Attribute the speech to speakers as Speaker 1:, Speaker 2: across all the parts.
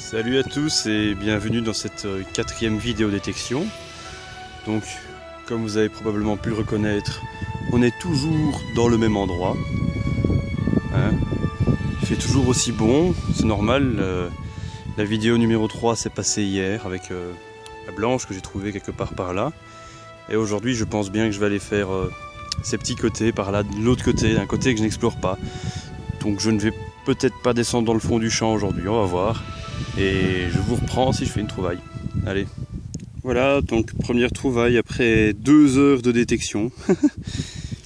Speaker 1: Salut à tous et bienvenue dans cette quatrième vidéo détection. Donc, comme vous avez probablement pu le reconnaître, on est toujours dans le même endroit. Hein, il fait toujours aussi bon, c'est normal. La vidéo numéro 3 s'est passée hier avec la blanche que j'ai trouvée quelque part par là. Et aujourd'hui, je pense bien que je vais aller faire ces petits côtés par là, de l'autre côté, d'un côté que je n'explore pas. Donc je ne vais peut-être pas descendre dans le fond du champ aujourd'hui, on va voir. Et je vous reprends si je fais une trouvaille. Allez. Voilà, donc première trouvaille après 2 heures de détection.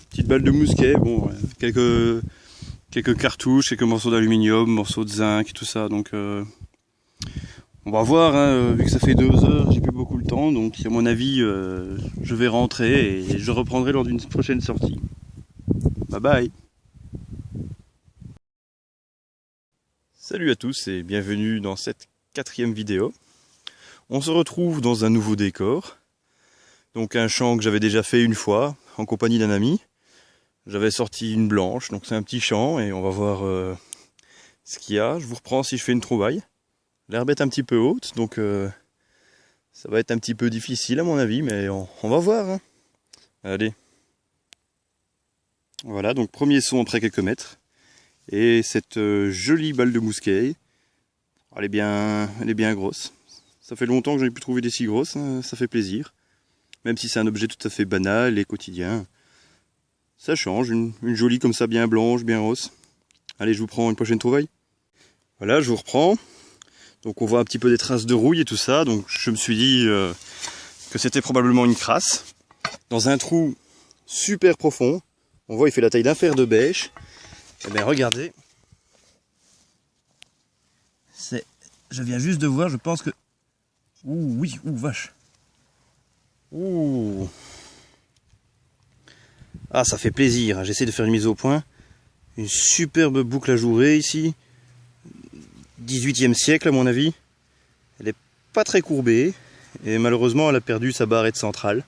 Speaker 1: Petite balle de mousquet, bon, quelques cartouches, quelques morceaux d'aluminium, morceaux de zinc, tout ça. Donc on va voir, hein, vu que ça fait 2 heures, j'ai plus beaucoup le temps. Donc à mon avis, je vais rentrer et je reprendrai lors d'une prochaine sortie. Bye bye. Salut à tous et bienvenue dans cette quatrième vidéo. On se retrouve dans un nouveau décor. Donc un champ que j'avais déjà fait une fois en compagnie d'un ami. J'avais sorti une blanche, donc c'est un petit champ et on va voir ce qu'il y a. Je vous reprends si je fais une trouvaille. L'herbe est un petit peu haute, donc ça va être un petit peu difficile à mon avis, mais on va voir. Hein. Allez. Voilà, donc premier son après quelques mètres. Et cette jolie balle de mousquet, elle est bien grosse. Ça fait longtemps que j'en ai pu trouver des si grosses, hein, ça fait plaisir. Même si c'est un objet tout à fait banal et quotidien. Ça change, une jolie comme ça, bien blanche, bien rose. Allez, je vous prends une prochaine trouvaille. Voilà, je vous reprends. Donc on voit un petit peu des traces de rouille et tout ça. Donc je me suis dit que c'était probablement une crasse. Dans un trou super profond. On voit il fait la taille d'un fer de bêche. Eh bien regardez, je viens juste de voir, je pense que... Ouh oui, ouh vache. Ouh. Ah ça fait plaisir, j'essaie de faire une mise au point. Une superbe boucle ajourée ici. 18e siècle à mon avis. Elle est pas très courbée. Et malheureusement elle a perdu sa barrette centrale.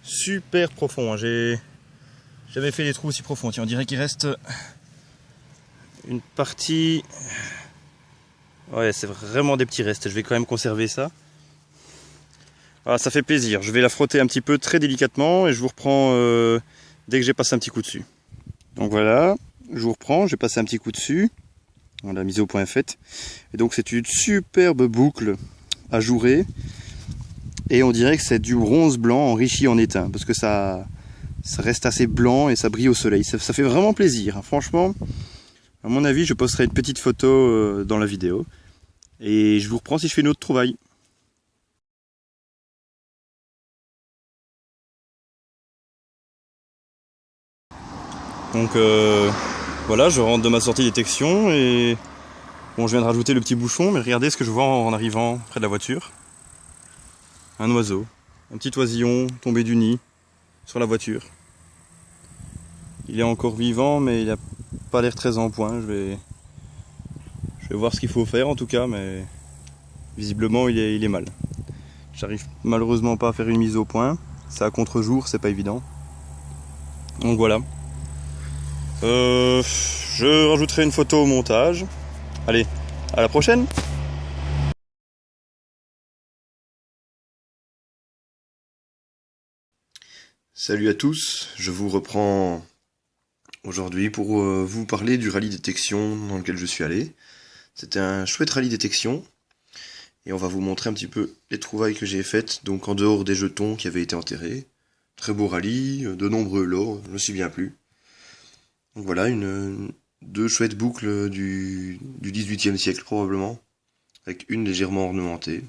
Speaker 1: Super profond, hein. J'ai jamais fait des trous aussi profonds. Tiens, on dirait qu'il reste une partie... Ouais, c'est vraiment des petits restes. Je vais quand même conserver ça. Voilà, ça fait plaisir. Je vais la frotter un petit peu très délicatement et je vous reprends dès que j'ai passé un petit coup dessus. Donc voilà, je vous reprends. J'ai passé un petit coup dessus. On l'a mise au point faite. Et donc c'est une superbe boucle ajourée. Et on dirait que c'est du bronze blanc enrichi en étain. Parce que ça reste assez blanc et ça brille au soleil. Ça fait vraiment plaisir. Franchement, à mon avis, je posterai une petite photo dans la vidéo. Et je vous reprends si je fais une autre trouvaille. Donc voilà, je rentre de ma sortie détection et bon, je viens de rajouter le petit bouchon, mais regardez ce que je vois en arrivant près de la voiture. Un oiseau, un petit oisillon tombé du nid sur la voiture. Il est encore vivant, mais il n'a pas l'air très en point. Je vais voir ce qu'il faut faire en tout cas, mais visiblement il est mal. J'arrive malheureusement pas à faire une mise au point. C'est à contre-jour, c'est pas évident. Donc voilà. Je rajouterai une photo au montage. Allez, à la prochaine! Salut à tous, je vous reprends aujourd'hui pour vous parler du rallye détection dans lequel je suis allé. C'était un chouette rallye détection et on va vous montrer un petit peu les trouvailles que j'ai faites, donc en dehors des jetons qui avaient été enterrés. Très beau rallye, de nombreux lots, je me suis bien plu. Donc voilà, deux chouettes boucles du XVIIIe siècle probablement, avec une légèrement ornementée.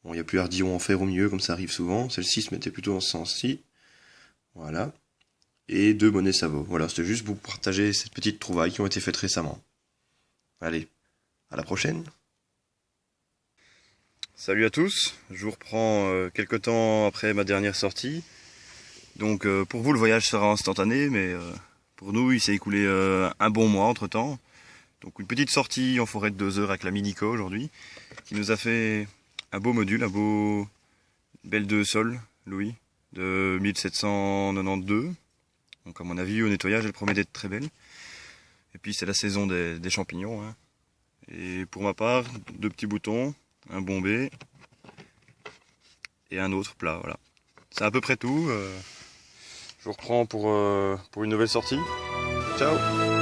Speaker 1: Bon, il n'y a plus ardillon en fer au milieu comme ça arrive souvent, celle-ci se mettait plutôt dans ce sens-ci. Voilà. Et 2 monnaies sabots. Voilà, c'était juste pour partager ces petites trouvailles qui ont été faites récemment. Allez, à la prochaine. Salut à tous, je vous reprends quelques temps après ma dernière sortie. Donc pour vous le voyage sera instantané, mais pour nous il s'est écoulé un bon mois entre temps. Donc une petite sortie en forêt de 2 heures avec la Minico aujourd'hui, qui nous a fait un beau module, un beau belle de sol, Louis, de 1792. Donc à mon avis au nettoyage elle promet d'être très belle. Et puis c'est la saison des champignons, hein. Et pour ma part, 2 petits boutons, un bombé et un autre plat, voilà. C'est à peu près tout. Je vous reprends pour une nouvelle sortie. Ciao!